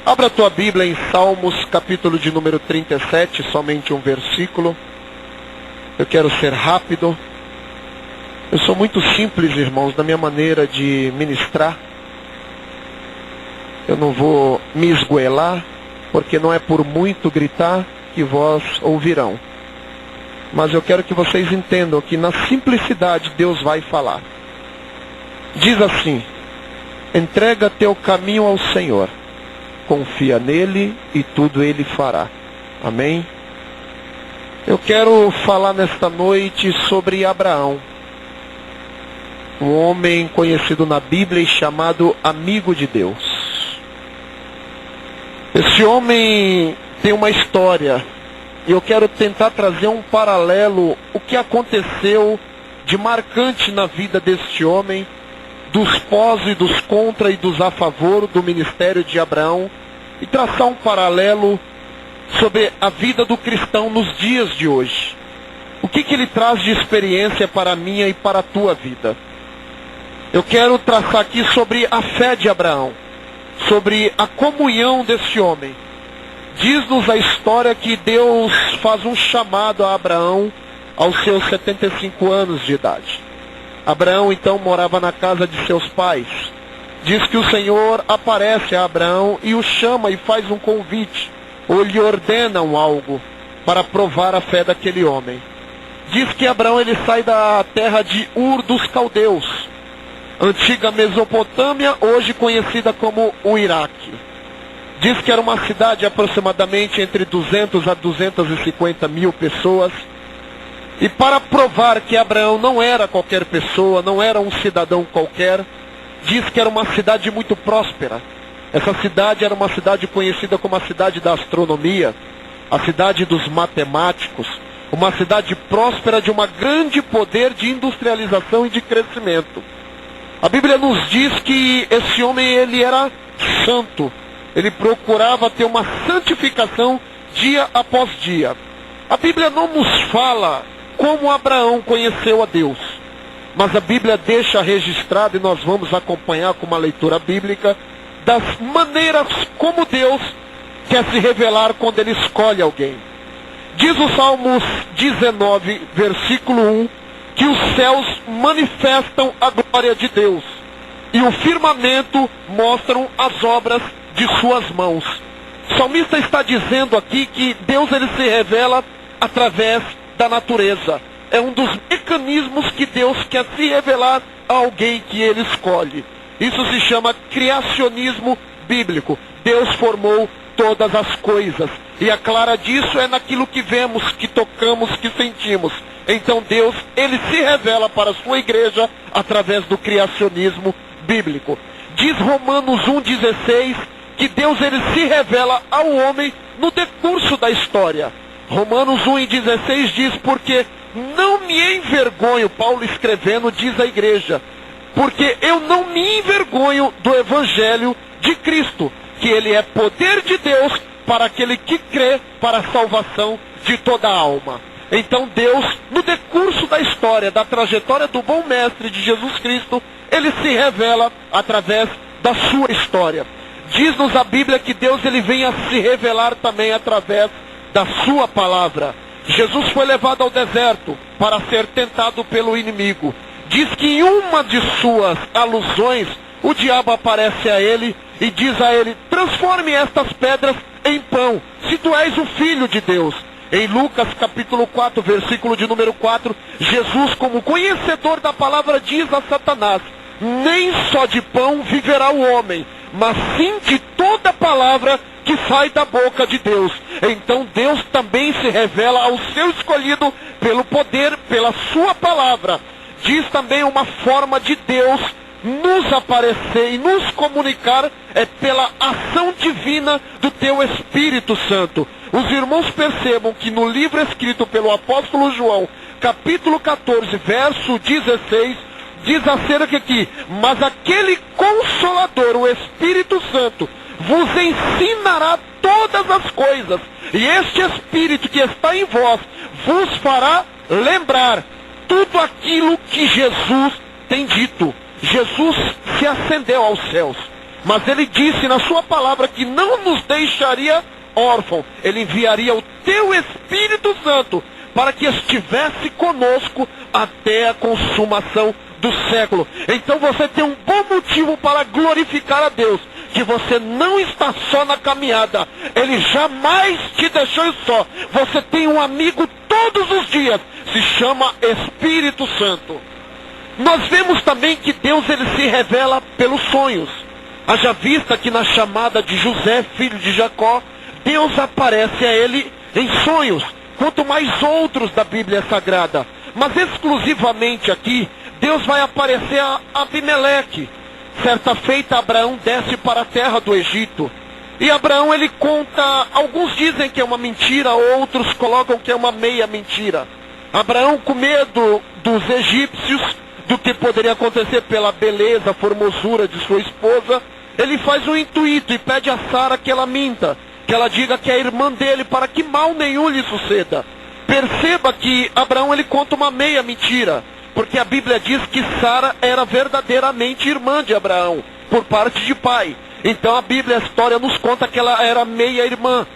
Abra a tua Bíblia em Salmos, capítulo de número 37, somente um versículo. Eu quero ser rápido. Eu sou muito simples, irmãos, na minha maneira de ministrar. Eu não vou me esgoelar, porque não é por muito gritar que vós ouvirão. Mas eu quero que vocês entendam que na simplicidade Deus vai falar. Diz assim: entrega teu caminho ao Senhor, confia nele e tudo ele fará. Amém? Eu quero falar nesta noite sobre Abraão, um homem conhecido na Bíblia e chamado amigo de Deus. Esse homem tem uma história, e eu quero tentar trazer um paralelo, o que aconteceu de marcante na vida deste homem, dos pós e dos contra e dos a favor do ministério de Abraão, e traçar um paralelo sobre a vida do cristão nos dias de hoje. O que ele traz de experiência para a minha e para a tua vida? Eu quero traçar aqui sobre a fé de Abraão, sobre a comunhão desse homem. Diz-nos a história que Deus faz um chamado a Abraão aos seus 75 anos de idade. Abraão então morava na casa de seus pais. Diz que o Senhor aparece a Abraão e o chama e faz um convite, ou lhe ordena algo para provar a fé daquele homem. Diz que Abraão ele sai da terra de Ur dos Caldeus, antiga Mesopotâmia, hoje conhecida como o Iraque. Diz que era uma cidade aproximadamente entre 200 a 250 mil pessoas. E para provar que Abraão não era qualquer pessoa, não era um cidadão qualquer, diz que era uma cidade muito próspera. Essa cidade era uma cidade conhecida como a cidade da astronomia, a cidade dos matemáticos, uma cidade próspera de um grande poder de industrialização e de crescimento. A Bíblia nos diz que esse homem ele era santo, ele procurava ter uma santificação dia após dia. A Bíblia não nos fala como Abraão conheceu a Deus, mas a Bíblia deixa registrado, e nós vamos acompanhar com uma leitura bíblica, das maneiras como Deus quer se revelar quando Ele escolhe alguém. Diz o Salmos 19, versículo 1, que os céus manifestam a glória de Deus, e o firmamento mostram as obras de suas mãos. O salmista está dizendo aqui que Deus ele se revela através da natureza. É um dos mecanismos que Deus quer se revelar a alguém que ele escolhe. Isso se chama criacionismo bíblico. Deus formou todas as coisas, e a clara disso é naquilo que vemos, que tocamos, que sentimos. Então Deus, ele se revela para a sua igreja através do criacionismo bíblico. Diz Romanos 1,16 que Deus ele se revela ao homem no decurso da história. Romanos 1,16 diz: porque não me envergonho, Paulo escrevendo diz à igreja, porque eu não me envergonho do evangelho de Cristo, que ele é poder de Deus para aquele que crê, para a salvação de toda a alma. Então Deus, no decurso da história, da trajetória do bom mestre de Jesus Cristo, ele se revela através da sua história. Diz-nos a Bíblia que Deus ele vem a se revelar também através da sua palavra. Jesus foi levado ao deserto para ser tentado pelo inimigo. Diz que em uma de suas alusões, o diabo aparece a ele e diz a ele: transforme estas pedras em pão, se tu és o Filho de Deus. Em Lucas capítulo 4, versículo de número 4, Jesus, como conhecedor da palavra, diz a Satanás: nem só de pão viverá o homem, mas sim de toda palavra que sai da boca de Deus. Então Deus também se revela ao seu escolhido pelo poder, pela sua palavra. Diz também uma forma de Deus nos aparecer e nos comunicar é pela ação divina do teu Espírito Santo. Os irmãos percebam que no livro escrito pelo apóstolo João, capítulo 14, verso 16, diz acerca que: mas aquele Consolador, o Espírito Santo, vos ensinará todas as coisas, e este Espírito que está em vós vos fará lembrar tudo aquilo que Jesus tem dito. Jesus se ascendeu aos céus. Mas ele disse na sua palavra que não nos deixaria órfão. Ele enviaria o teu Espírito Santo para que estivesse conosco até a consumação do século. Então você tem um bom motivo para glorificar a Deus, que você não está só na caminhada. Ele jamais te deixou só. Você tem um amigo todos os dias, se chama Espírito Santo. Nós vemos também que Deus ele se revela pelos sonhos. Haja vista que na chamada de José, filho de Jacó, Deus aparece a ele em sonhos, quanto mais outros da Bíblia Sagrada. Mas exclusivamente aqui, Deus vai aparecer a Abimeleque. Certa feita, Abraão desce para a terra do Egito. E Abraão ele conta, alguns dizem que é uma mentira, outros colocam que é uma meia mentira. Abraão, com medo dos egípcios, do que poderia acontecer pela beleza, formosura de sua esposa, ele faz um intuito e pede a Sara que ela minta, que ela diga que é irmã dele, para que mal nenhum lhe suceda. Perceba que Abraão ele conta uma meia mentira, porque a Bíblia diz que Sara era verdadeiramente irmã de Abraão, por parte de pai. Então a Bíblia, a história nos conta que ela era meia irmã.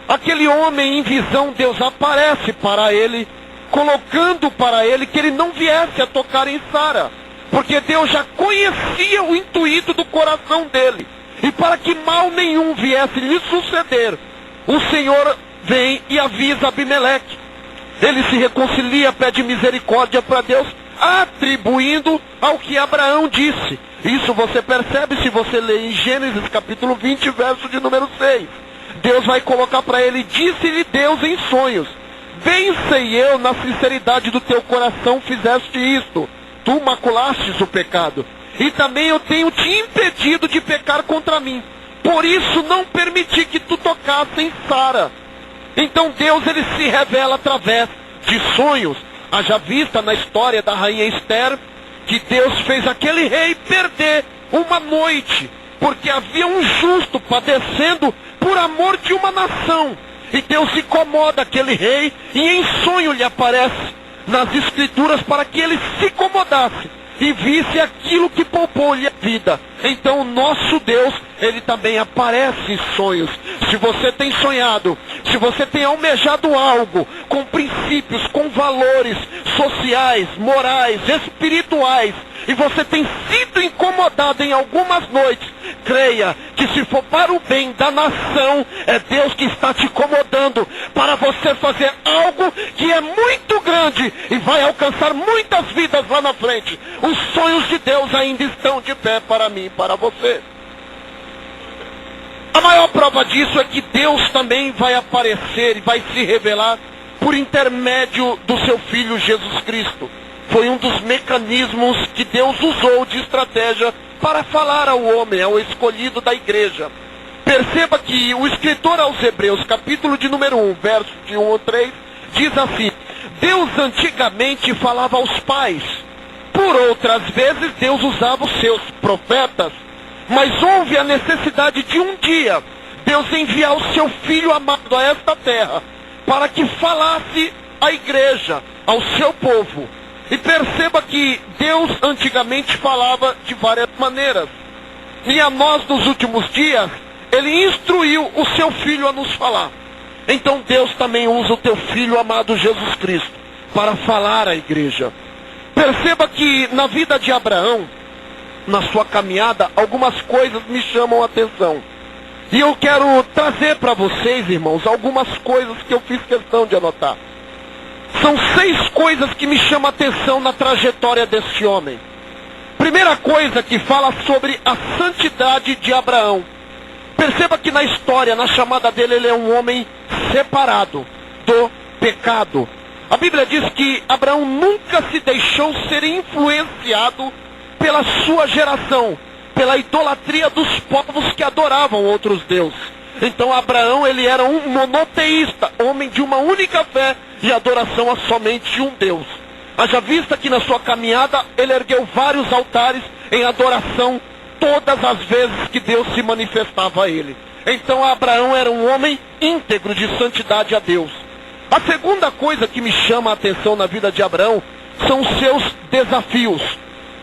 Aquele homem em visão, Deus aparece para ele, colocando para ele que ele não viesse a tocar em Sara, porque Deus já conhecia o intuito do coração dele. E para que mal nenhum viesse lhe suceder, o Senhor vem e avisa Abimeleque. Ele se reconcilia, pede misericórdia para Deus, atribuindo ao que Abraão disse. Isso você percebe se você ler em Gênesis capítulo 20, verso de número 6. Deus vai colocar para ele, disse-lhe Deus em sonhos: bem sei eu, na sinceridade do teu coração fizeste isto. Tu maculastes o pecado. E também eu tenho te impedido de pecar contra mim. Por isso não permiti que tu tocasse em Sara. Então Deus ele se revela através de sonhos. Haja vista na história da rainha Esther, que Deus fez aquele rei perder uma noite, porque havia um justo padecendo por amor de uma nação. E Deus incomoda aquele rei, e em sonho lhe aparece nas escrituras para que ele se incomodasse e visse aquilo que poupou-lhe a vida. Então o nosso Deus, ele também aparece em sonhos. Se você tem sonhado, se você tem almejado algo com princípios, com valores sociais, morais, espirituais, e você tem sido incomodado em algumas noites, creia que se for para o bem da nação, é Deus que está te incomodando para você fazer algo que é muito grande e vai alcançar muitas vidas lá na frente. Os sonhos de Deus ainda estão de pé para mim e para você. A maior prova disso é que Deus também vai aparecer e vai se revelar por intermédio do seu Filho Jesus Cristo. Foi um dos mecanismos que Deus usou de estratégia para falar ao homem, ao escolhido da igreja. Perceba que o escritor aos Hebreus, capítulo de número 1, verso de 1 ao 3, diz assim: Deus antigamente falava aos pais, por outras vezes Deus usava os seus profetas, mas houve a necessidade de um dia Deus enviar o seu Filho amado a esta terra, para que falasse à igreja, ao seu povo. E perceba que Deus antigamente falava de várias maneiras. E a nós nos últimos dias, Ele instruiu o seu Filho a nos falar. Então Deus também usa o teu Filho amado Jesus Cristo para falar à igreja. Perceba que na vida de Abraão, na sua caminhada, algumas coisas me chamam a atenção. E eu quero trazer para vocês, irmãos, algumas coisas que eu fiz questão de anotar. São 6 coisas que me chamam a atenção na trajetória deste homem. Primeira coisa que fala sobre a santidade de Abraão. Perceba que na história, na chamada dele, ele é um homem separado do pecado. A Bíblia diz que Abraão nunca se deixou ser influenciado pela sua geração, pela idolatria dos povos que adoravam outros deuses. Então Abraão, ele era um monoteísta, homem de uma única fé e adoração a somente um Deus. Haja vista que na sua caminhada ele ergueu vários altares em adoração todas as vezes que Deus se manifestava a ele. Então Abraão era um homem íntegro de santidade a Deus. A segunda coisa que me chama a atenção na vida de Abraão são os seus desafios.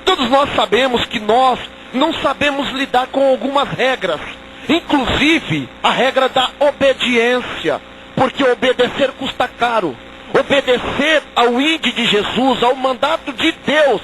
Todos nós sabemos que nós não sabemos lidar com algumas regras, inclusive a regra da obediência, porque obedecer custa caro. Obedecer ao ID de Jesus, ao mandato de Deus,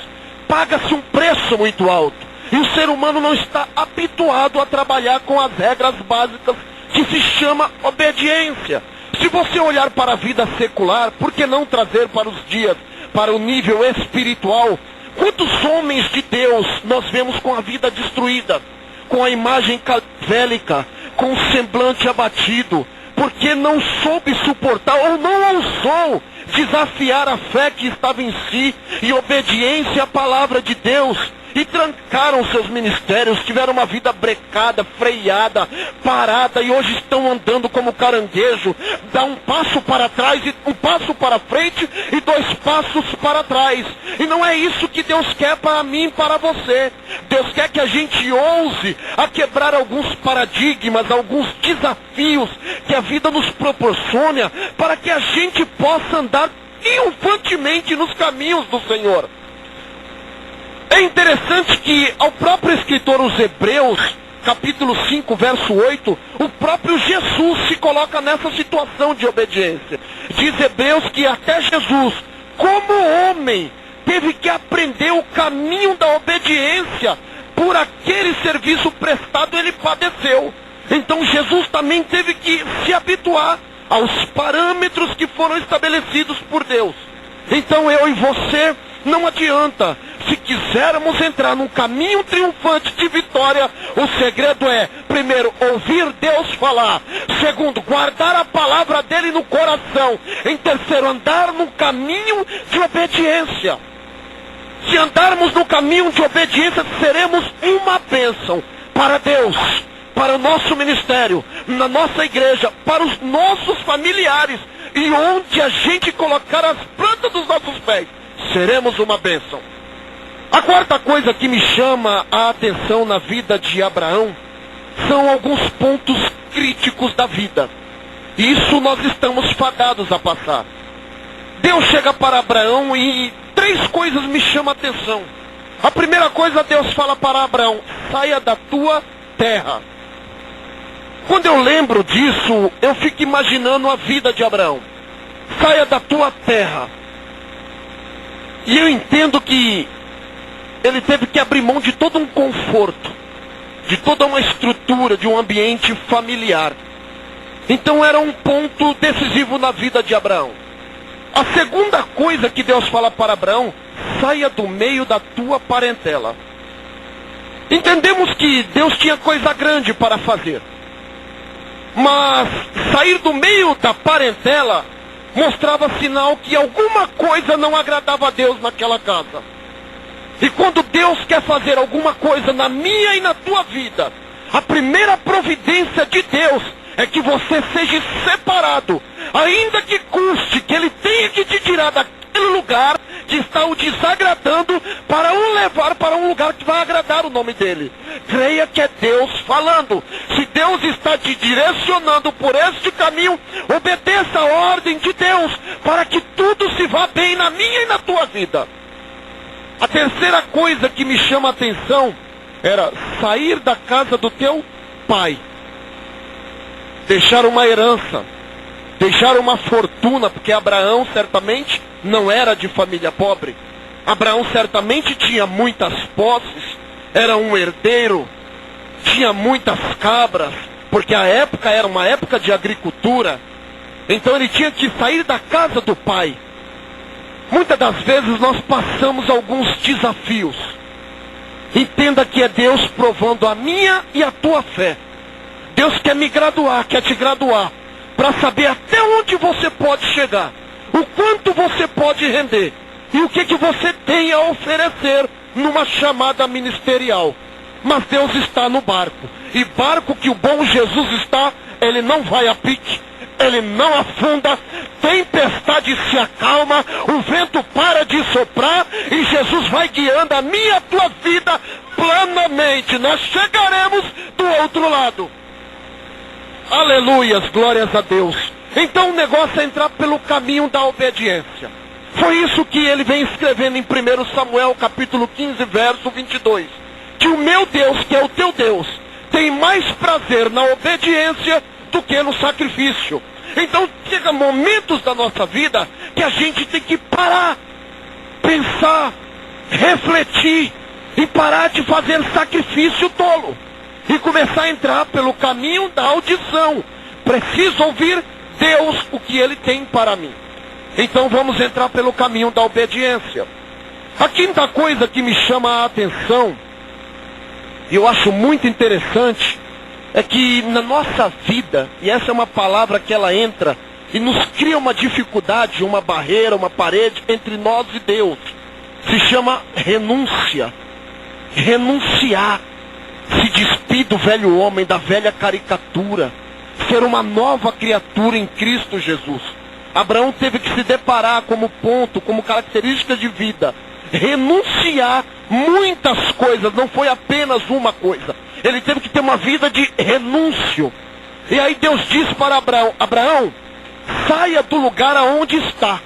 paga-se um preço muito alto. E o ser humano não está habituado a trabalhar com as regras básicas que se chama obediência. Se você olhar para a vida secular, por que não trazer para os dias, para o nível espiritual? Quantos homens de Deus nós vemos com a vida destruída, com a imagem cadavérica, com o semblante abatido, porque não soube suportar ou não ousou desafiar a fé que estava em si e obediência à palavra de Deus, e trancaram seus ministérios, tiveram uma vida brecada, freada, parada, e hoje estão andando como caranguejo, dá um passo para trás, e um passo para frente e 2 passos para trás. E não é isso que Deus quer para mim e para você. Deus quer que a gente ouse a quebrar alguns paradigmas, alguns desafios que a vida nos proporciona, para que a gente possa andar triunfantemente nos caminhos do Senhor. É interessante que ao próprio escritor aos Hebreus, capítulo 5, verso 8, o próprio Jesus se coloca nessa situação de obediência. Diz Hebreus que até Jesus, como homem, teve que aprender o caminho da obediência. Por aquele serviço prestado ele padeceu. Então Jesus também teve que se habituar aos parâmetros que foram estabelecidos por Deus. Então eu e você, não adianta. Se quisermos entrar num caminho triunfante de vitória, o segredo é, primeiro, ouvir Deus falar. Segundo, guardar a palavra dele no coração. Em terceiro, andar no caminho de obediência. Se andarmos no caminho de obediência, seremos uma bênção para Deus, para o nosso ministério, na nossa igreja, para os nossos familiares. E onde a gente colocar as plantas dos nossos pés, seremos uma bênção. A quarta coisa que me chama a atenção na vida de Abraão são alguns pontos críticos da vida. E isso nós estamos fadados a passar. Deus chega para Abraão e 3 coisas me chamam a atenção. A primeira coisa, Deus fala para Abraão: saia da tua terra. Quando eu lembro disso, eu fico imaginando a vida de Abraão. Saia da tua terra. E eu entendo que ele teve que abrir mão de todo um conforto, de toda uma estrutura, de um ambiente familiar. Então era um ponto decisivo na vida de Abraão. A segunda coisa que Deus fala para Abraão: saia do meio da tua parentela. Entendemos que Deus tinha coisa grande para fazer. Mas sair do meio da parentela mostrava sinal que alguma coisa não agradava a Deus naquela casa. E quando Deus quer fazer alguma coisa na minha e na tua vida, a primeira providência de Deus é que você seja separado, ainda que custe, que Ele tenha que te tirar daquele lugar que está o desagradando, para o levar para um lugar que vai agradar o nome dEle. Creia que é Deus falando. Se Deus está te direcionando por este caminho, obedeça a ordem de Deus, para que tudo se vá bem na minha e na tua vida. A terceira coisa que me chama a atenção era sair da casa do teu pai. Deixar uma herança, deixar uma fortuna, porque Abraão certamente não era de família pobre. Abraão certamente tinha muitas posses, era um herdeiro, tinha muitas cabras, porque a época era uma época de agricultura. Então ele tinha que sair da casa do pai. Muitas das vezes nós passamos alguns desafios. Entenda que é Deus provando a minha e a tua fé. Deus quer me graduar, quer te graduar, para saber até onde você pode chegar, o quanto você pode render, e o que você tem a oferecer numa chamada ministerial. Mas Deus está no barco, e barco que o bom Jesus está, ele não vai a pique, ele não afunda, tempestade se acalma, o vento para de soprar, e Jesus vai guiando a minha e a tua vida planamente. Nós chegaremos do outro lado. Aleluias, glórias a Deus. Então o negócio é entrar pelo caminho da obediência. Foi isso que ele vem escrevendo em 1 Samuel capítulo 15, verso 22. que o meu Deus, que é o teu Deus, tem mais prazer na obediência do que no sacrifício. Então chega momentos da nossa vida que a gente tem que parar, pensar, refletir e parar de fazer sacrifício tolo e começar a entrar pelo caminho da audição. Preciso ouvir Deus, o que Ele tem para mim. Então vamos entrar pelo caminho da obediência. A quinta coisa que me chama a atenção, e eu acho muito interessante, é que na nossa vida, e essa é uma palavra que ela entra e nos cria uma dificuldade, uma barreira, uma parede entre nós e Deus, se chama renúncia. Renunciar, se despir do velho homem, da velha caricatura, ser uma nova criatura em Cristo Jesus. Abraão teve que se deparar como ponto, como característica de vida, renunciar muitas coisas, não foi apenas uma coisa. Ele teve que ter uma vida de renúncio. E aí Deus diz para Abraão: Abraão, saia do lugar aonde está,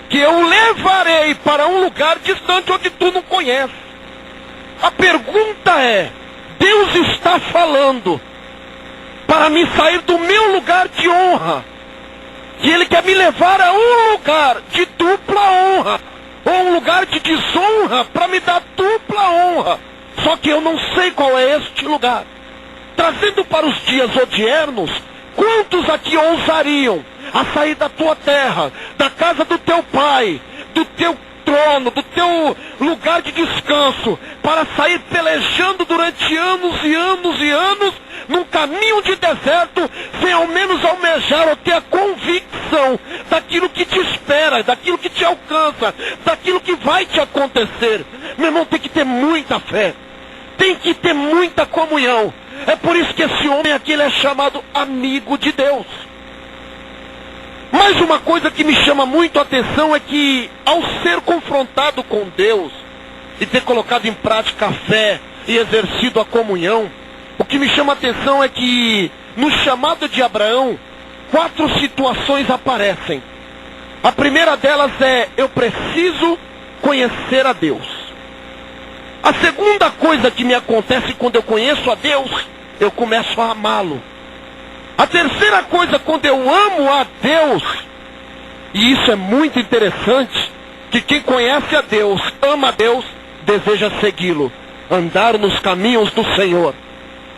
que eu o levarei para um lugar distante onde tu não conheces. A pergunta é, Deus está falando para me sair do meu lugar de honra, que Ele quer me levar a um lugar de dupla honra, ou um lugar de desonra para me dar dupla honra. Só que eu não sei qual é este lugar. Trazendo para os dias odiernos, quantos aqui ousariam a sair da tua terra, da casa do teu pai, do teu trono, do teu lugar de descanso, para sair pelejando durante anos e anos e anos, num caminho de deserto, sem ao menos almejar ou ter a convicção daquilo que te espera, daquilo que te alcança, daquilo que vai te acontecer? Meu irmão, tem que ter muita fé, tem que ter muita comunhão. É por isso que esse homem aqui, ele é chamado amigo de Deus. Mas uma coisa que me chama muito a atenção é que, ao ser confrontado com Deus e ter colocado em prática a fé e exercido a comunhão, o que me chama a atenção é que, no chamado de Abraão, 4 situações aparecem. A primeira delas é: eu preciso conhecer a Deus. A segunda coisa que me acontece quando eu conheço a Deus, eu começo a amá-lo. A terceira coisa, quando eu amo a Deus, e isso é muito interessante, que quem conhece a Deus, ama a Deus, deseja segui-lo, andar nos caminhos do Senhor.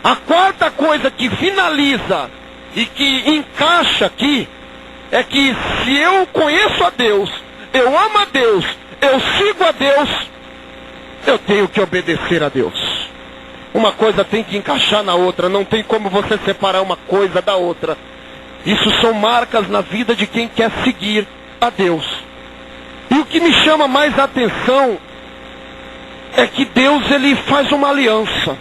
A quarta coisa que finaliza e que encaixa aqui, é que se eu conheço a Deus, eu amo a Deus, eu sigo a Deus, eu tenho que obedecer a Deus. Uma coisa tem que encaixar na outra, não tem como você separar uma coisa da outra. Isso são marcas na vida de quem quer seguir a Deus. E o que me chama mais a atenção é que Deus, ele faz uma aliança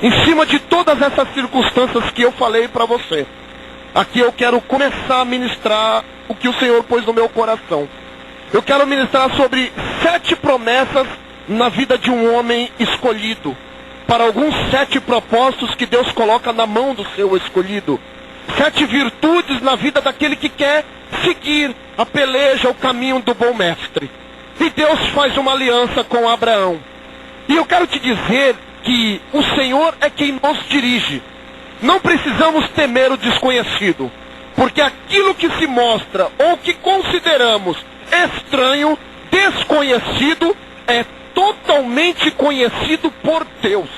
em cima de todas essas circunstâncias que eu falei para você. Aqui eu quero começar a ministrar o que o Senhor pôs no meu coração. Eu quero ministrar sobre 7 promessas na vida de um homem escolhido, para alguns 7 propósitos que Deus coloca na mão do seu escolhido. 7 virtudes na vida daquele que quer seguir a peleja, o caminho do bom mestre. E Deus faz uma aliança com Abraão. E eu quero te dizer que o Senhor é quem nos dirige. Não precisamos temer o desconhecido, porque aquilo que se mostra ou que consideramos estranho, desconhecido, é totalmente conhecido por Deus.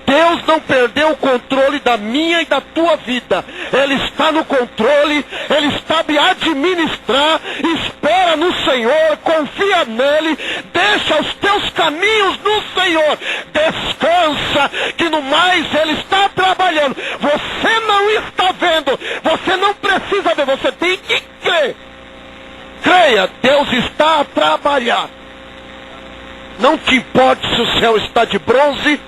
Deus não perdeu o controle da minha e da tua vida. Ele está no controle, Ele sabe administrar. Espera no Senhor, confia nele, deixa os teus caminhos no Senhor. Descansa, que no mais Ele está trabalhando. Você não está vendo, você não precisa ver, você tem que crer. Creia, Deus está a trabalhar. Não te importe se o céu está de bronze,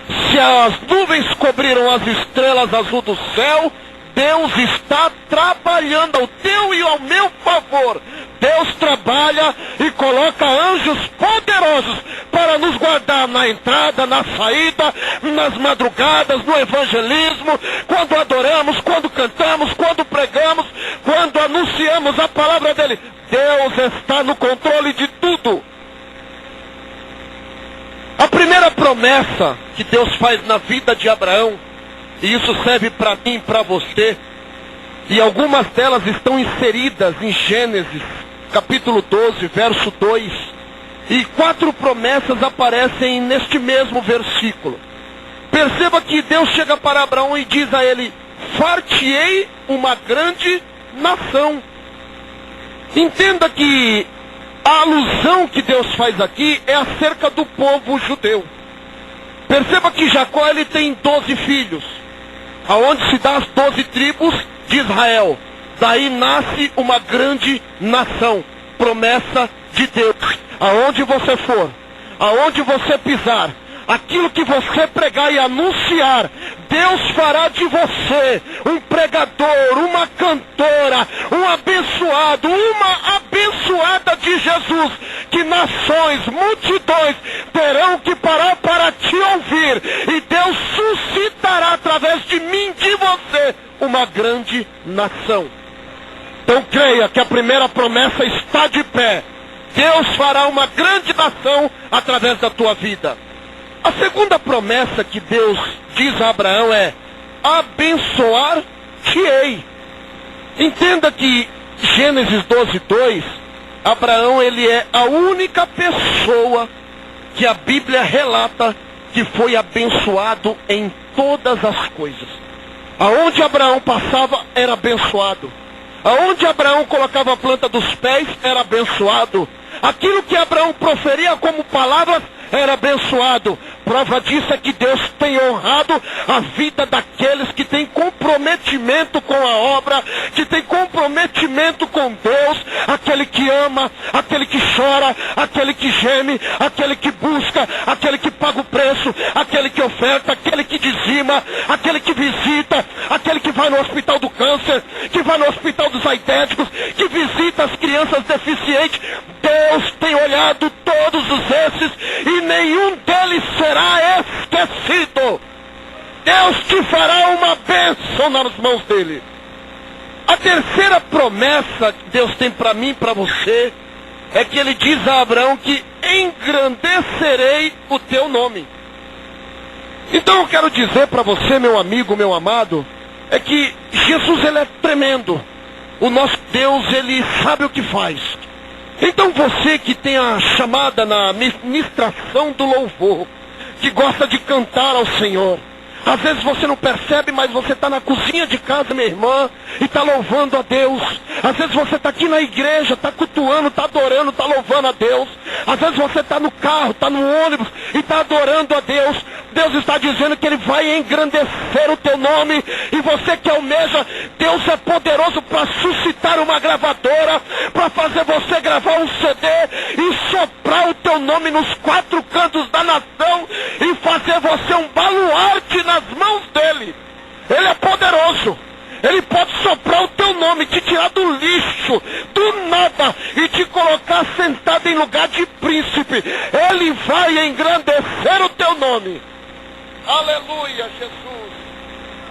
se as nuvens cobriram as estrelas azul do céu, Deus está trabalhando ao teu e ao meu favor. Deus trabalha e coloca anjos poderosos para nos guardar na entrada, na saída, nas madrugadas, no evangelismo, quando adoramos, quando cantamos, quando pregamos, quando anunciamos a palavra dele. Deus está no controle de tudo. A primeira promessa promessa que Deus faz na vida de Abraão, e isso serve para mim e para você, e algumas delas estão inseridas em Gênesis, capítulo 12, verso 2, e 4 promessas aparecem neste mesmo versículo. Perceba que Deus chega para Abraão e diz a ele: far-te-ei uma grande nação. Entenda que a alusão que Deus faz aqui é acerca do povo judeu. Perceba que Jacó ele tem 12 filhos, aonde se dá as 12 tribos de Israel. Daí nasce uma grande nação, promessa de Deus. Aonde você for, aonde você pisar, aquilo que você pregar e anunciar, Deus fará de você um pregador, uma cantora, um abençoado, uma abençoada de Jesus, que nações, multidões terão que parar para te ouvir, e Deus suscitará através de mim, de você, uma grande nação. Então creia que a primeira promessa está de pé. Deus fará uma grande nação através da tua vida. A segunda promessa que Deus diz a Abraão é: abençoar-te-ei. Entenda que Gênesis 12, 2, Abraão ele é a única pessoa que a Bíblia relata que foi abençoado em todas as coisas. Aonde Abraão passava era abençoado. Aonde Abraão colocava a planta dos pés era abençoado. Aquilo que Abraão proferia como palavras era abençoado. Prova disso é que Deus tem honrado a vida daqueles que têm comprometimento com a obra, que tem comprometimento com Deus, aquele que ama, aquele que chora, aquele que geme, aquele que busca, aquele que paga o preço, aquele que oferta, aquele que dizima, aquele que visita, aquele que vai no hospital do câncer, que vai no hospital dos aidéticos, que visita as crianças deficientes. Deus tem olhado todos esses e nenhum deles será esquecido. Deus te fará uma bênção nas mãos dele. A terceira promessa que Deus tem para mim e para você é que ele diz a Abraão que engrandecerei o teu nome. Então eu quero dizer para você, meu amigo, meu amado, é que Jesus ele é tremendo. O nosso Deus ele sabe o que faz. Então você que tem a chamada na ministração do louvor, que gosta de cantar ao Senhor, às vezes você não percebe, mas você está na cozinha de casa, minha irmã, e está louvando a Deus. Às vezes você está aqui na igreja, está cultuando, está adorando, está louvando a Deus. Às vezes você está no carro, está no ônibus e está adorando a Deus. Deus está dizendo que Ele vai engrandecer o teu nome. E você que almeja, Deus é poderoso para suscitar uma gravadora, para fazer você gravar um CD e soprar o teu nome nos 4 cantos da nação e fazer você um baluarte nas mãos dele. Ele é poderoso. Ele pode soprar o teu nome, te tirar do lixo, do nada, e te colocar sentado em lugar de príncipe. Ele vai engrandecer o teu nome. Aleluia, Jesus.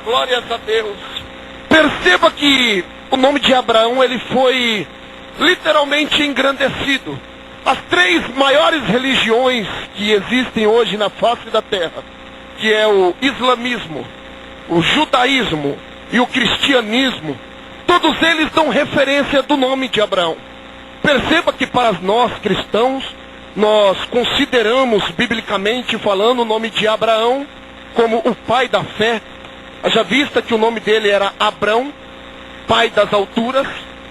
Glórias a Deus. Perceba que o nome de Abraão, ele foi literalmente engrandecido. As 3 maiores religiões que existem hoje na face da terra, que é o islamismo, o judaísmo e o cristianismo, todos eles dão referência do nome de Abraão. Perceba que para nós cristãos, nós consideramos, biblicamente falando, o nome de Abraão como o pai da fé. Haja vista que o nome dele era Abrão, pai das alturas,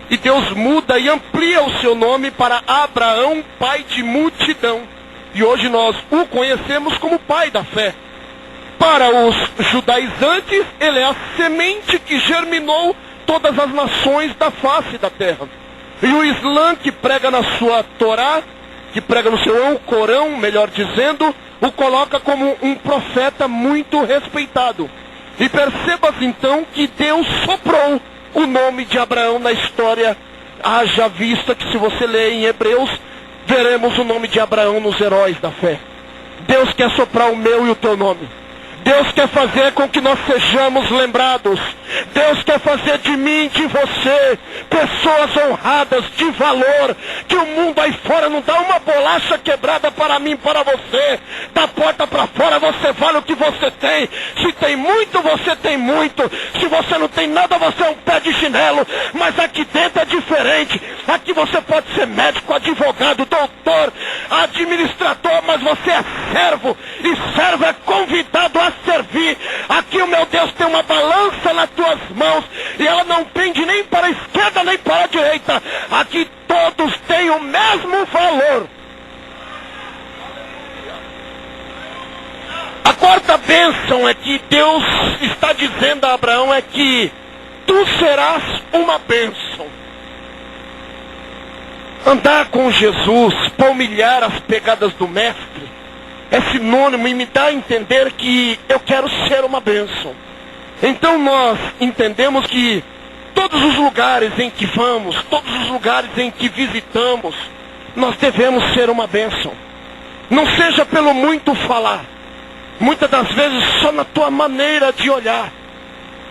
e Deus muda e amplia o seu nome para Abraão, pai de multidão. E hoje nós o conhecemos como pai da fé. Para os judaizantes, ele é a semente que germinou todas as nações da face da terra. E o Islã, que prega na sua Torá, que prega no seu Alcorão, melhor dizendo, o coloca como um profeta muito respeitado. E percebas então que Deus soprou o nome de Abraão na história. Haja vista que se você ler em Hebreus, veremos o nome de Abraão nos heróis da fé. Deus quer soprar o meu e o teu nome. Deus quer fazer com que nós sejamos lembrados. Deus quer fazer de mim, de você, pessoas honradas, de valor, que o mundo aí fora não dá uma bolacha quebrada para mim, para você. Da porta para fora você vale o que você tem. Se tem muito, você tem muito. Se você não tem nada, você é um pé de chinelo. Mas aqui dentro é diferente. Aqui você pode ser médico, advogado, doutor, administrador, mas você é servo. E servo é convidado a servir. Aqui o meu Deus tem uma balança nas tuas mãos. E ela não pende nem para a esquerda, nem para a direita. Aqui todos têm o mesmo valor. A quarta bênção é que Deus está dizendo a Abraão é que tu serás uma bênção. Andar com Jesus, palmilhar as pegadas do Mestre, é sinônimo e me dá a entender que eu quero ser uma bênção. Então nós entendemos que todos os lugares em que vamos, todos os lugares em que visitamos, nós devemos ser uma bênção. Não seja pelo muito falar, muitas das vezes só na tua maneira de olhar.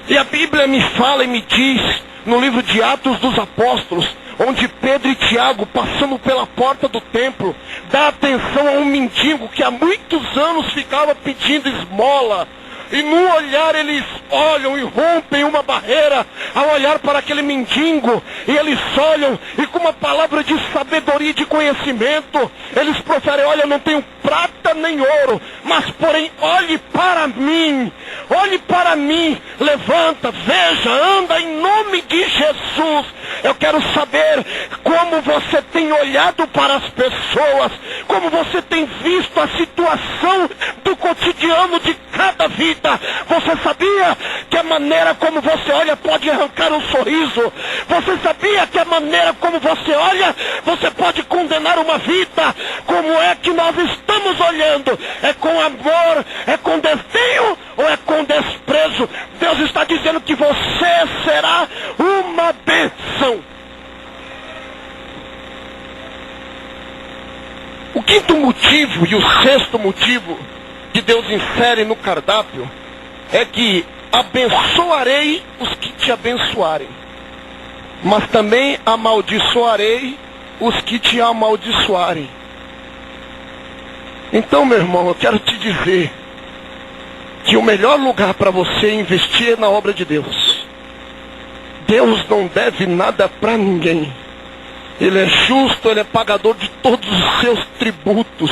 E a Bíblia me fala e me diz, no livro de Atos dos Apóstolos, onde Pedro e Tiago, passando pela porta do templo, dá atenção a um mendigo que há muitos anos ficava pedindo esmola. E no olhar eles olham e rompem uma barreira ao olhar para aquele mendigo. E eles olham e com uma palavra de sabedoria e de conhecimento, eles proferem, olha, não tenho prata nem ouro, mas porém olhe para mim, levanta, veja, anda em nome de Jesus. Eu quero saber como você tem olhado para as pessoas, como você tem visto a situação do cotidiano de cada vida. Você sabia que a maneira como você olha pode arrancar um sorriso? Você sabia que a maneira como você olha, você pode condenar uma vida? Como é que nós estamos olhando? É com amor? É com desdenho? Ou é com desprezo? Deus está dizendo que você será uma bênção. O quinto motivo e o sexto motivo que Deus insere no cardápio é que abençoarei os que te abençoarem, mas também amaldiçoarei os que te amaldiçoarem. Então, meu irmão, eu quero te dizer que o melhor lugar para você investir é na obra de Deus. Deus não deve nada para ninguém. Ele é justo, ele é pagador de todos os seus tributos.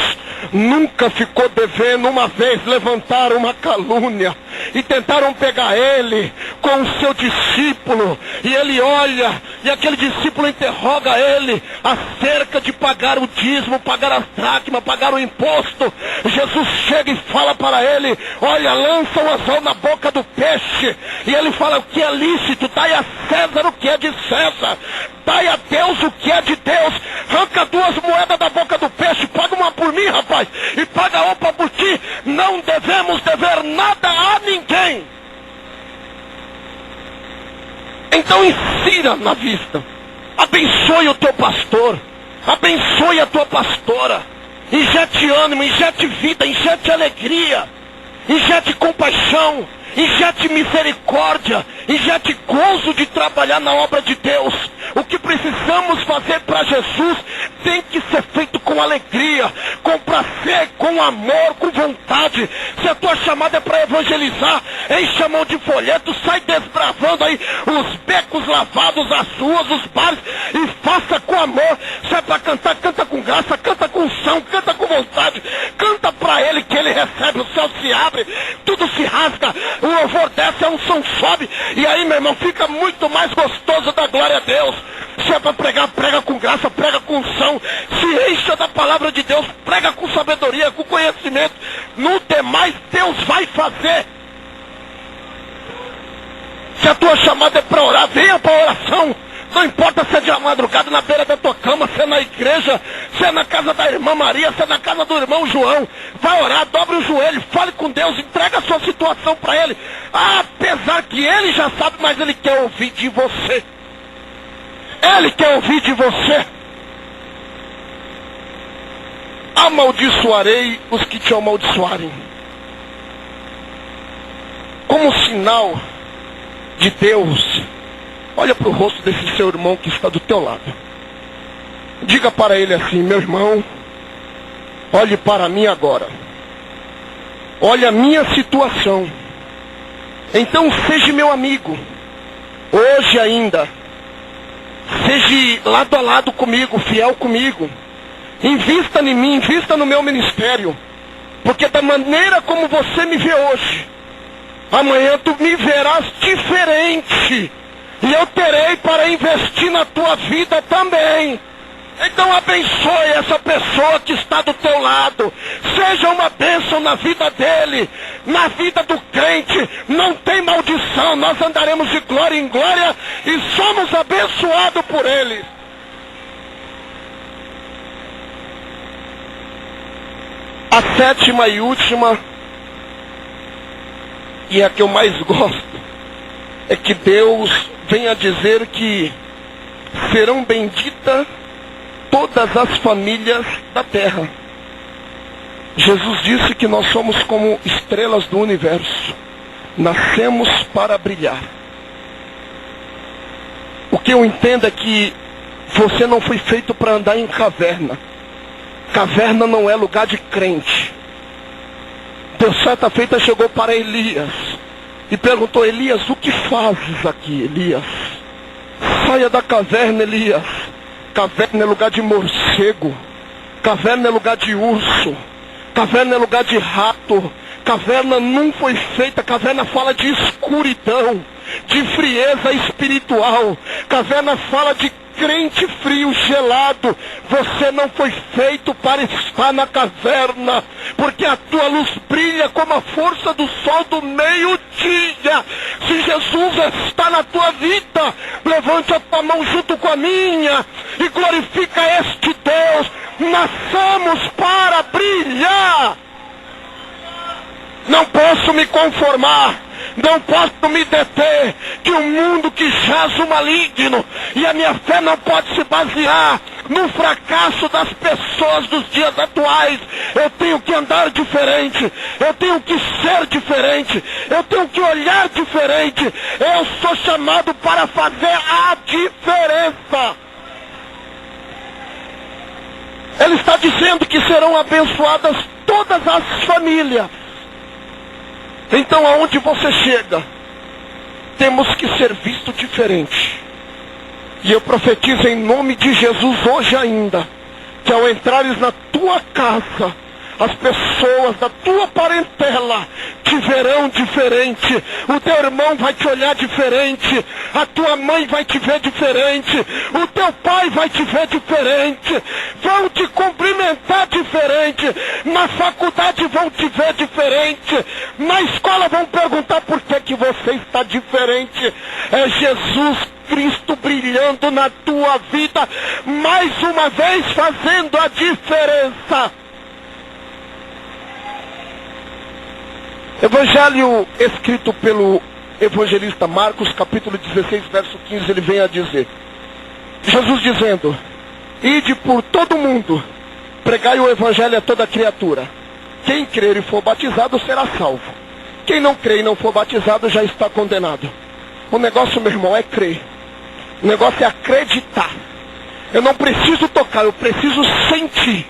Nunca ficou devendo. Uma vez levantaram uma calúnia e tentaram pegar ele com o seu discípulo. E ele olha, e aquele discípulo interroga ele acerca de pagar o dízimo, pagar as dracmas, pagar o imposto. Jesus chega e fala para ele, olha, lança o anzol na boca do peixe. E ele fala, o que é lícito, dai a César o que é de César. Dai a Deus o que é de Deus. Arranca 2 moedas da boca do peixe. Paga uma por mim, rapaz. E paga outra por ti. Não devemos dever nada a ninguém. Então insira na vista. Abençoe o teu pastor. Abençoe a tua pastora. Injete ânimo, injete vida, injete alegria. Injete compaixão. Injete misericórdia, injete gozo de trabalhar na obra de Deus. O que precisamos fazer para Jesus tem que ser feito com alegria, com prazer, com amor, com vontade. Se a tua chamada é para evangelizar, enche a mão de folheto, sai desbravando aí os becos lavados, as ruas, os bares, e faça com amor. Se é para cantar, canta com graça, canta com unção, canta com vontade, canta para Ele que Ele recebe, o céu se abre, tudo se rasga, o louvor desce, a unção sobe, e aí, meu irmão, fica muito mais gostoso da glória a Deus. Se é para pregar, prega com graça, prega com unção, se encha da palavra de Deus, prega com sabedoria, com conhecimento. No demais, Deus vai fazer. Se a tua chamada é para orar, venha para a oração. Não importa se é de madrugada na beira da tua cama, se é na igreja, se é na casa da irmã Maria, se é na casa do irmão João. Vai orar, dobre o joelho, fale com Deus, entrega a sua situação para Ele. Apesar que Ele já sabe, mas Ele quer ouvir de você. Ele quer ouvir de você. Amaldiçoarei os que te amaldiçoarem. Como sinal de Deus, olha para o rosto desse seu irmão que está do teu lado. Diga para ele assim: meu irmão, olhe para mim agora. Olha a minha situação. Então seja meu amigo. Hoje ainda. Seja lado a lado comigo, fiel comigo. Invista em mim, invista no meu ministério. Porque da maneira como você me vê hoje, amanhã tu me verás diferente. E eu terei para investir na tua vida também. Então abençoe essa pessoa que está do teu lado. Seja uma bênção na vida dele, na vida do crente. Não tem maldição. Nós andaremos de glória em glória e somos abençoados por ele. A sétima e última, e a que eu mais gosto, é que Deus vem a dizer que serão benditas todas as famílias da terra. Jesus disse que nós somos como estrelas do universo. Nascemos para brilhar. O que eu entendo é que você não foi feito para andar em caverna. Caverna não é lugar de crente. Deus certa feita chegou para Elias e perguntou: Elias, o que fazes aqui, Elias? Saia da caverna, Elias. Caverna é lugar de morcego. Caverna é lugar de urso. Caverna é lugar de rato. Caverna não foi feita. Caverna fala de escuridão, de frieza espiritual. Caverna fala de crente frio, gelado. Você não foi feito para estar na caverna, porque a tua luz brilha como a força do sol do meio-dia. Se Jesus está na tua vida, levante a tua mão junto com a minha e glorifica este Deus. Nascemos para brilhar. Não posso me conformar, não posso me deter, que o mundo que jaz o maligno, e a minha fé não pode se basear no fracasso das pessoas dos dias atuais. Eu tenho que andar diferente, eu tenho que ser diferente, eu tenho que olhar diferente. Eu sou chamado para fazer a diferença. Ele está dizendo que serão abençoadas todas as famílias. Então aonde você chega, temos que ser visto diferente. E eu profetizo em nome de Jesus hoje ainda, que ao entrares na tua casa, as pessoas da tua parentela te verão diferente. O teu irmão vai te olhar diferente. A tua mãe vai te ver diferente. O teu pai vai te ver diferente. Vão te cumprimentar diferente. Na faculdade vão te ver diferente. Na escola vão perguntar por que você está diferente. É Jesus Cristo brilhando na tua vida, mais uma vez fazendo a diferença. Evangelho escrito pelo evangelista Marcos, capítulo 16, verso 15, ele vem a dizer, Jesus dizendo: ide por todo mundo, pregai o evangelho a toda criatura. Quem crer e for batizado será salvo. Quem não crer e não for batizado já está condenado. O negócio, meu irmão, é crer. O negócio é acreditar. Eu não preciso tocar, eu preciso sentir.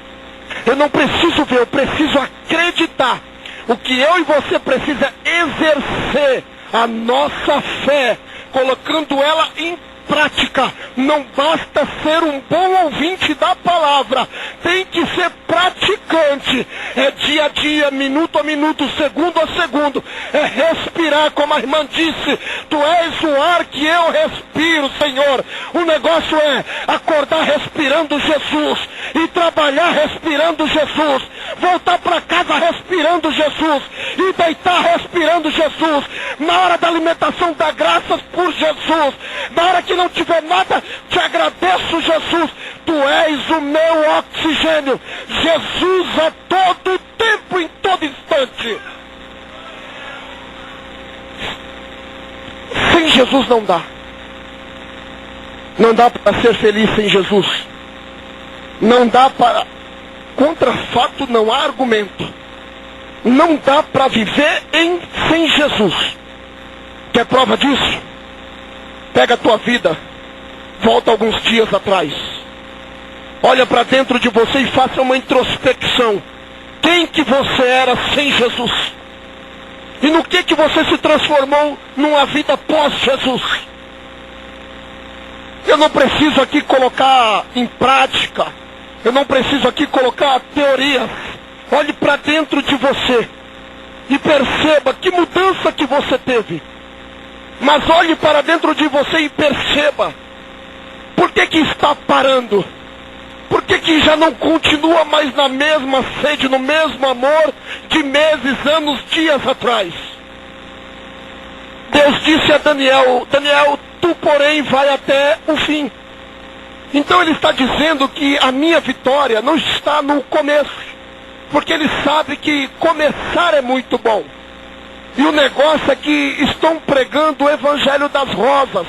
Eu não preciso ver, eu preciso acreditar. O que eu e você precisa é exercer a nossa fé, colocando ela em prática. Não basta ser um bom ouvinte da palavra, tem que ser praticante. É dia a dia, minuto a minuto, segundo a segundo. É respirar, como a irmã disse, tu és o ar que eu respiro, Senhor. O negócio é acordar respirando Jesus, e trabalhar respirando Jesus, voltar para casa respirando Jesus, e deitar respirando Jesus. Na hora da alimentação, dá graças por Jesus. Na hora que não tiver nada, te agradeço, Jesus. Tu és o meu oxigênio. Jesus a todo tempo, em todo instante. Sem Jesus não dá. Não dá para ser feliz sem Jesus. Não dá para... Contra fato não há argumento. Não dá para viver sem Jesus. Quer prova disso? Pega a tua vida, volta alguns dias atrás. Olha para dentro de você e faça uma introspecção. Quem que você era sem Jesus? E no que você se transformou numa vida pós-Jesus? Eu não preciso aqui colocar em prática. Eu não preciso aqui colocar teorias. Olhe para dentro de você e perceba que mudança que você teve. Mas olhe para dentro de você e perceba. Por que está parando? Por que já não continua mais na mesma sede, no mesmo amor de meses, anos, dias atrás? Deus disse a Daniel: Daniel, tu porém vai até o fim. Então ele está dizendo que a minha vitória não está no começo, porque ele sabe que começar é muito bom. E o negócio é que estão pregando o evangelho das rosas,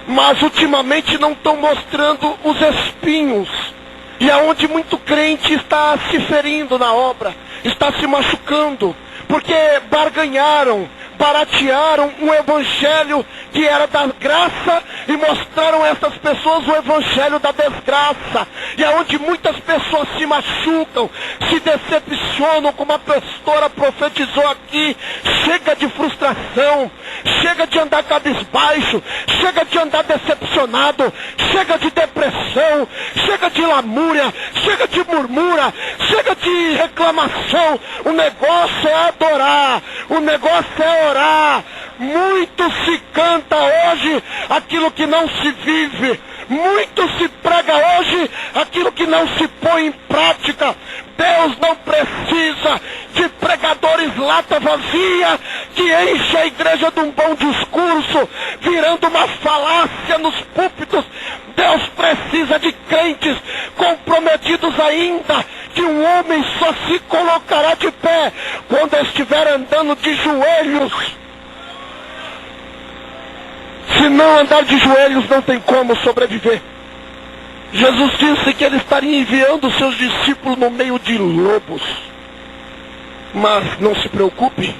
mas ultimamente não estão mostrando os espinhos. E aonde muito crente está se ferindo na obra, está se machucando, porque barganharam, baratearam um evangelho que era da graça e mostraram a essas pessoas o evangelho da desgraça. E aonde muitas pessoas se machucam, se decepcionam, como a pastora profetizou aqui. Chega de frustração, chega de andar cabisbaixo, chega de andar decepcionado, chega de depressão, chega de lamúria, chega de murmura, chega de reclamação. O negócio é adorar, o negócio é orar. Muito se canta hoje aquilo que não se vive. Muito se prega hoje aquilo que não se põe em prática. Deus não precisa de pregadores lata vazia que enche a igreja de um bom discurso, virando uma falácia nos púlpitos. Deus precisa de crentes comprometidos ainda, que um homem só se colocará de pé quando estiver andando de joelhos. Se não andar de joelhos, não tem como sobreviver. Jesus disse que ele estaria enviando os seus discípulos no meio de lobos. Mas não se preocupe,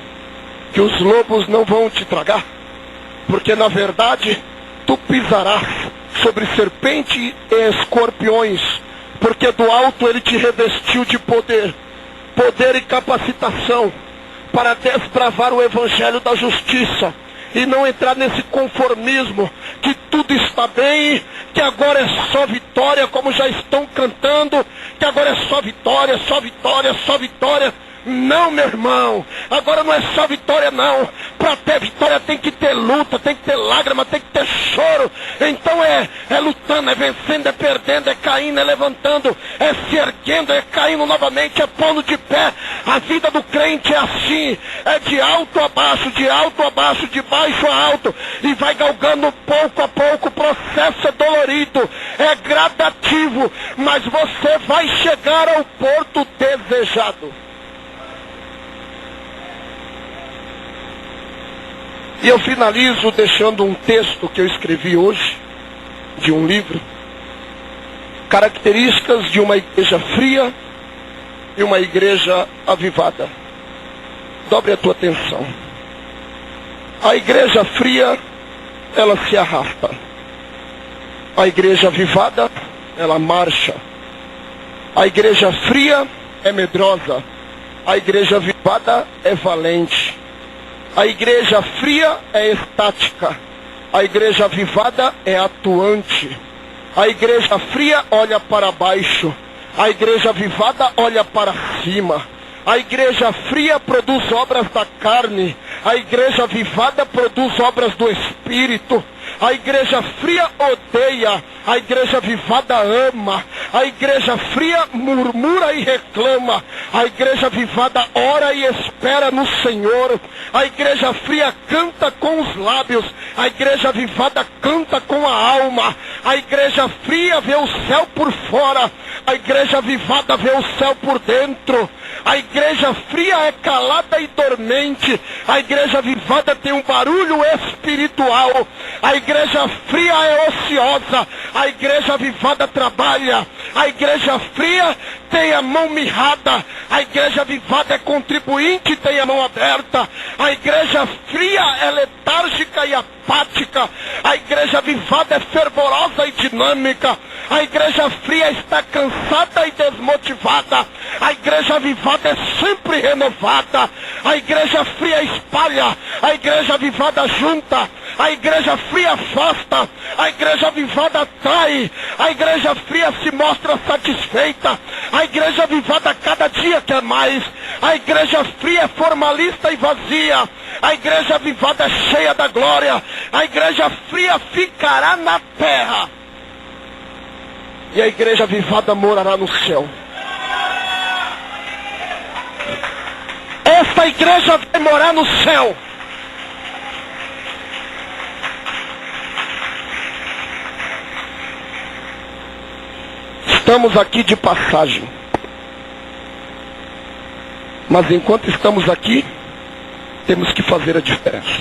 que os lobos não vão te tragar, porque na verdade tu pisarás sobre serpente e escorpiões, porque do alto ele te revestiu de poder e capacitação para desbravar o evangelho da justiça. E não entrar nesse conformismo, que tudo está bem, que agora é só vitória, como já estão cantando, que agora é só vitória, só vitória, só vitória. Não, meu irmão, agora não é só vitória não. Para ter vitória tem que ter luta, tem que ter lágrima, tem que ter choro. Então é lutando, é vencendo, é perdendo, é caindo, é levantando, é se erguendo, é caindo novamente, é pondo de pé. A vida do crente é assim, é de alto a baixo, de baixo a alto, e vai galgando pouco a pouco. O processo é dolorido, é gradativo, mas você vai chegar ao porto desejado. E eu finalizo deixando um texto que eu escrevi hoje, de um livro. Características de uma igreja fria e uma igreja avivada. Dobre a tua atenção. A igreja fria, ela se arrasta. A igreja avivada, ela marcha. A igreja fria é medrosa. A igreja avivada é valente. A igreja fria é estática. A igreja avivada é atuante. A igreja fria olha para baixo. A igreja avivada olha para cima. A igreja fria produz obras da carne. A igreja avivada produz obras do Espírito. A igreja fria odeia. A igreja avivada ama. A igreja fria murmura e reclama. A igreja avivada ora e espera no Senhor. A igreja fria canta com os lábios. A igreja avivada canta com a alma. A igreja fria vê o céu por fora. A igreja avivada vê o céu por dentro. A igreja fria é calada e dormente. A igreja avivada tem um barulho espiritual. A igreja fria é ociosa. A igreja avivada trabalha. A igreja fria tem a mão mirrada. A igreja avivada é contribuinte e tem a mão aberta. A igreja fria é letárgica e apática. A igreja avivada é fervorosa e dinâmica. A igreja fria está cansada e desmotivada. A igreja avivada é sempre renovada. A igreja fria espalha. A igreja avivada junta. A igreja fria afasta. A igreja avivada atrai. A igreja fria se mostra satisfeita. A igreja avivada cada dia quer mais. A igreja fria é formalista e vazia. A igreja avivada é cheia da glória. A igreja fria ficará na terra. E a igreja avivada morará no céu. Esta igreja vai morar no céu. Estamos aqui de passagem. Mas enquanto estamos aqui, temos que fazer a diferença.